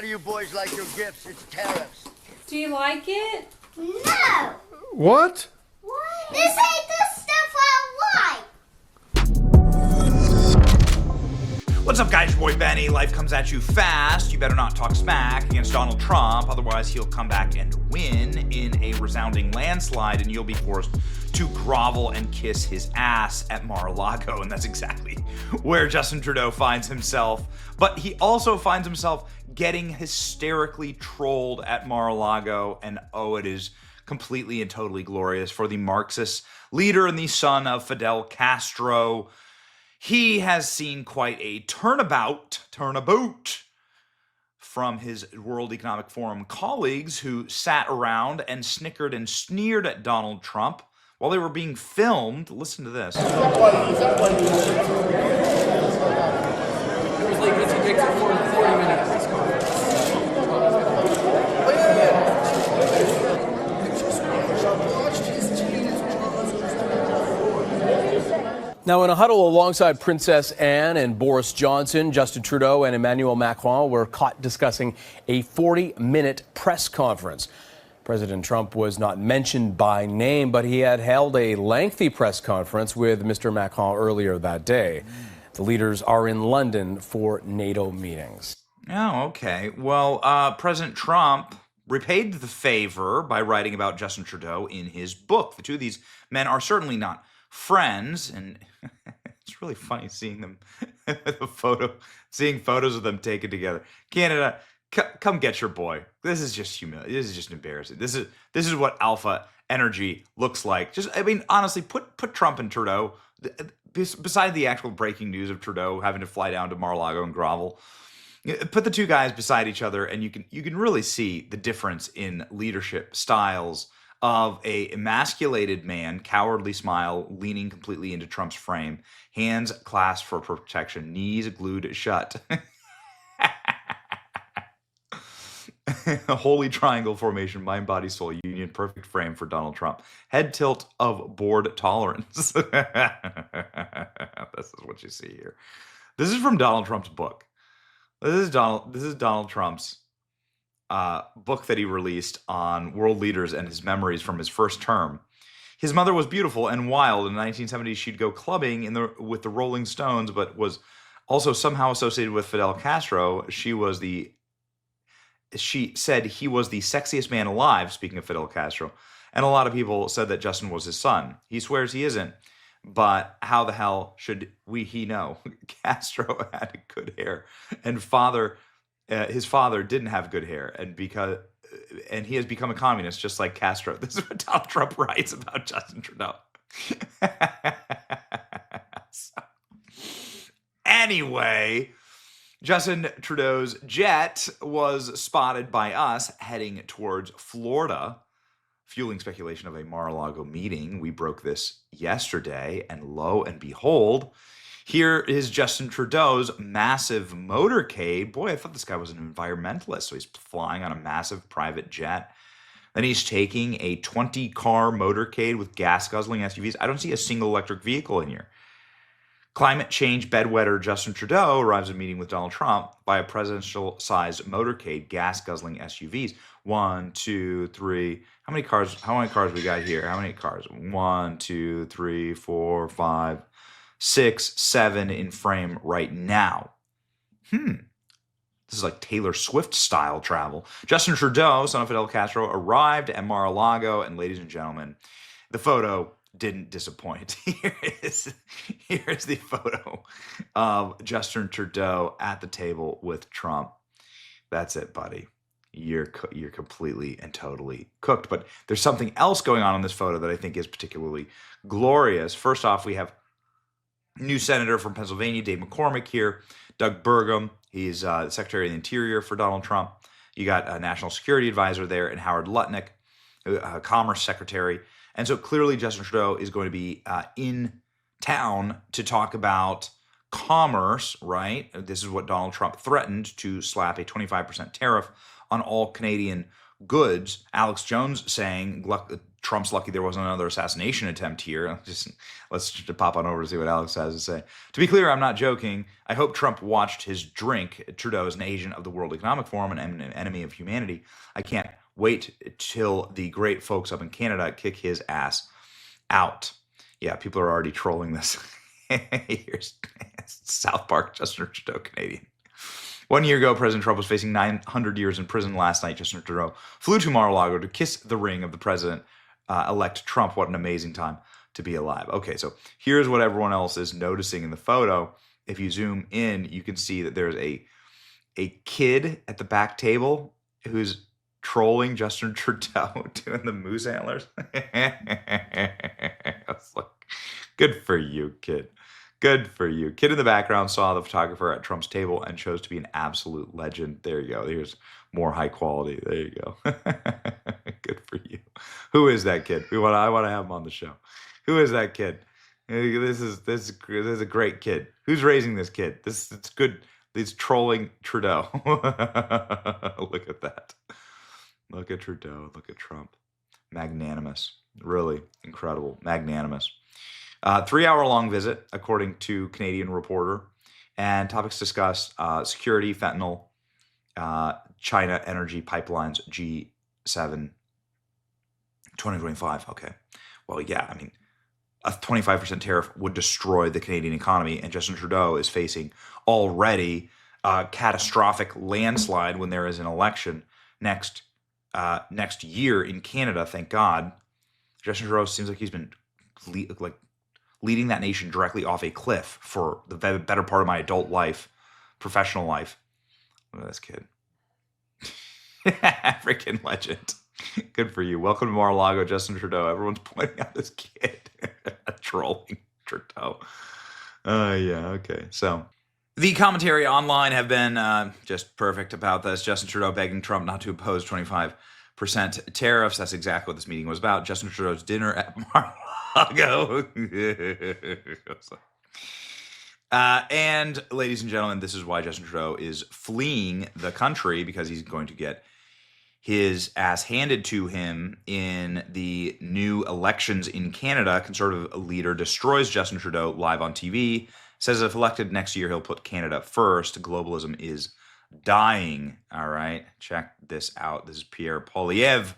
do you boys like your gifts? It's tariffs. Do you like it? No! What? This ain't the stuff I like! What's up, guys? Your boy Benny. Life comes at you fast. You better not talk smack against Donald Trump, otherwise he'll come back and win in a resounding landslide, and you'll be forced to grovel and kiss his ass at Mar-a-Lago, and that's exactly where Justin Trudeau finds himself. But he also finds himself getting hysterically trolled at Mar-a-Lago, and oh, it is completely and totally glorious for the Marxist leader and the son of Fidel Castro. He has seen quite a turnabout from his World Economic Forum colleagues who sat around and snickered and sneered at Donald Trump while they were being filmed. Listen to this. Now, in a huddle alongside Princess Anne and Boris Johnson, Justin Trudeau and Emmanuel Macron were caught discussing a 40-minute press conference. President Trump was not mentioned by name, but he had held a lengthy press conference with Mr. Macron earlier that day. The leaders are in London for NATO meetings. Oh, okay. Well, President Trump repaid the favor by writing about Justin Trudeau in his book. The two of these men are certainly not friends, and it's really funny seeing them, seeing photos of them taken together. Canada, come get your boy. This is just humiliating. This is just embarrassing. This is what alpha energy looks like. Just, I mean, honestly, put Trump and Trudeau beside the actual breaking news of Trudeau having to fly down to Mar-a-Lago and grovel. Put the two guys beside each other, and you can really see the difference in leadership styles of a emasculated man, cowardly smile, leaning completely into Trump's frame, hands clasped for protection, knees glued shut. A holy triangle formation, mind, body, soul union, perfect frame for Donald Trump. Head tilt of board tolerance. This is what you see here. This is from Donald Trump's book. This is Donald Trump's book that he released on world leaders and his memories from his first term. His mother was beautiful and wild. In the 1970s, she'd go clubbing with the Rolling Stones, but was also somehow associated with Fidel Castro. She said he was the sexiest man alive, speaking of Fidel Castro, and a lot of people said that Justin was his son. He swears he isn't, but how the hell should he know? Castro had good hair, and his father didn't have good hair, and he has become a communist just like Castro. This is what Donald Trump writes about Justin Trudeau. Anyway, Justin Trudeau's jet was spotted by us heading towards Florida, fueling speculation of a Mar-a-Lago meeting. We broke this yesterday, and lo and behold, here is Justin Trudeau's massive motorcade. Boy, I thought this guy was an environmentalist. So he's flying on a massive private jet. Then he's taking a 20-car motorcade with gas-guzzling SUVs. I don't see a single electric vehicle in here. Climate change bedwetter Justin Trudeau arrives at a meeting with Donald Trump by a presidential-sized motorcade, gas-guzzling SUVs. 1, 2, 3. How many cars we got here? How many cars? 1, 2, 3, 4, 5. 6, 7 in frame right now. This is like Taylor Swift style travel. Justin Trudeau, son of Fidel Castro, arrived at Mar-a-Lago, and ladies and gentlemen, the photo didn't disappoint. Here's the photo of Justin Trudeau at the table with Trump. That's it, buddy. You're completely and totally cooked. But there's something else going on in this photo that I think is particularly glorious. First off, we have new senator from Pennsylvania, Dave McCormick here. Doug Burgum, he's the Secretary of the Interior for Donald Trump. You got a National Security Advisor there, and Howard Lutnick, Commerce Secretary. And so clearly Justin Trudeau is going to be in town to talk about commerce, right? This is what Donald Trump threatened, to slap a 25% tariff on all Canadian goods. Alex Jones saying Trump's lucky there wasn't another assassination attempt here. Let's just pop on over to see what Alex has to say. To be clear, I'm not joking. I hope Trump watched his drink. Trudeau is an agent of the World Economic Forum and an enemy of humanity. I can't wait till the great folks up in Canada kick his ass out. Yeah, people are already trolling this. Here's South Park, Justin Trudeau, Canadian. 1 year ago, President Trump was facing 900 years in prison. Last night, Justin Trudeau flew to Mar-a-Lago to kiss the ring of the president-elect Trump. What an amazing time to be alive. Okay, so here's what everyone else is noticing in the photo. If you zoom in, you can see that there's a kid at the back table who's trolling Justin Trudeau doing the moose antlers. Good for you, kid. Good for you. Kid in the background saw the photographer at Trump's table and chose to be an absolute legend. There you go. Here's more high quality. There you go. Good for you. Who is that kid? I want to have him on the show. Who is that kid? This is a great kid. Who's raising this kid? It's good. He's trolling Trudeau. Look at that. Look at Trudeau. Look at Trump. Magnanimous. Really incredible. Magnanimous. 3-hour-long visit, according to Canadian Reporter, and topics discussed: security, fentanyl, China energy pipelines, G7, 2025. Okay, well, yeah, I mean, a 25% tariff would destroy the Canadian economy, and Justin Trudeau is facing already a catastrophic landslide when there is an election next year in Canada. Thank God, Justin Trudeau seems like he's been leading that nation directly off a cliff for the better part of my adult life, professional life. Look at this kid. Freaking legend. Good for you. Welcome to Mar-a-Lago, Justin Trudeau. Everyone's pointing out this kid. Trolling Trudeau. Yeah, okay. So the commentary online have been just perfect about this. Justin Trudeau begging Trump not to impose 25% tariffs. That's exactly what this meeting was about. Justin Trudeau's dinner at Mar-a-Lago. And ladies and gentlemen, this is why Justin Trudeau is fleeing the country, because he's going to get his ass handed to him in the new elections in Canada. Conservative leader destroys Justin Trudeau live on TV, says if elected next year, he'll put Canada first. Globalism is dying. All right, check this out. This is Pierre Poilievre.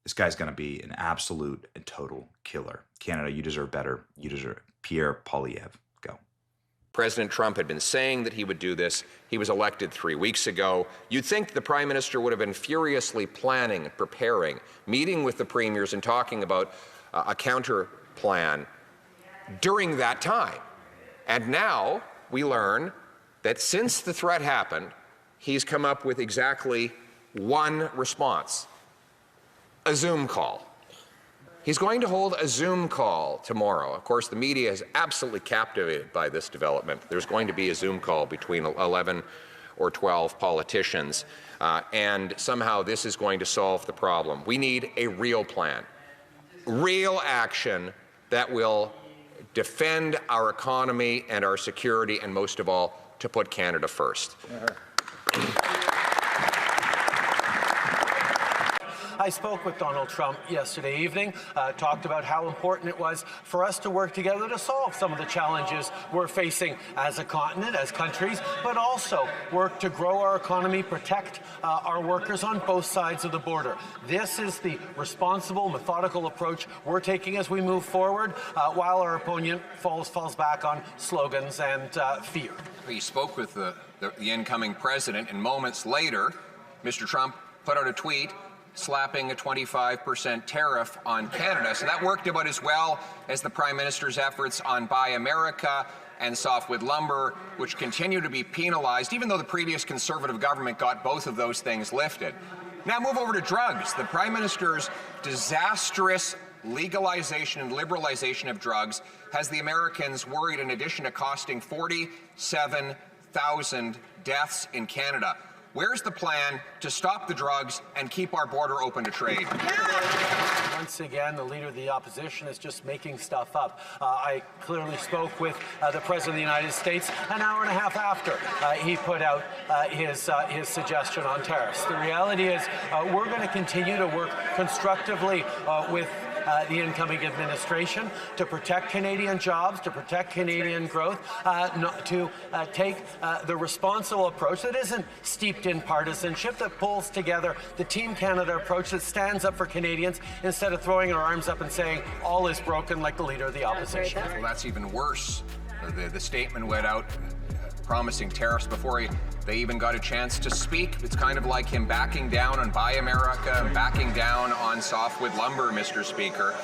This guy's going to be an absolute and total killer. Canada, you deserve better. You deserve Pierre Poilievre. Go. President Trump had been saying that he would do this. He was elected 3 weeks ago. You'd think the Prime Minister would have been furiously planning and preparing, meeting with the premiers and talking about a counter plan during that time. And now we learn that since the threat happened, he's come up with exactly one response: a Zoom call. He's going to hold a Zoom call tomorrow. Of course, the media is absolutely captivated by this development. There's going to be a Zoom call between 11 or 12 politicians, and somehow this is going to solve the problem. We need a real plan, real action that will defend our economy and our security, and most of all, to put Canada first. I spoke with Donald Trump yesterday evening, talked about how important it was for us to work together to solve some of the challenges we're facing as a continent, as countries, but also work to grow our economy, protect our workers on both sides of the border. This is the responsible, methodical approach we're taking as we move forward, while our opponent falls back on slogans and fear. He spoke with the incoming president, and moments later, Mr. Trump put out a tweet slapping a 25% tariff on Canada. So that worked about as well as the Prime Minister's efforts on Buy America and softwood lumber, which continue to be penalized, even though the previous Conservative government got both of those things lifted. Now move over to drugs. The Prime Minister's disastrous legalization and liberalization of drugs has the Americans worried, in addition to costing 47,000 deaths in Canada. Where's the plan to stop the drugs and keep our border open to trade? Once again, the leader of the opposition is just making stuff up. I clearly spoke with the President of the United States an hour and a half after he put out his suggestion on tariffs. The reality is we're going to continue to work constructively with the incoming administration to protect Canadian jobs, to protect Canadian growth, to take the responsible approach that isn't steeped in partisanship, that pulls together the Team Canada approach that stands up for Canadians instead of throwing our arms up and saying all is broken like the leader of the opposition. Well, that's even worse. The statement went out promising tariffs before they even got a chance to speak. It's kind of like him backing down on Buy America and backing down on softwood lumber, Mr. Speaker.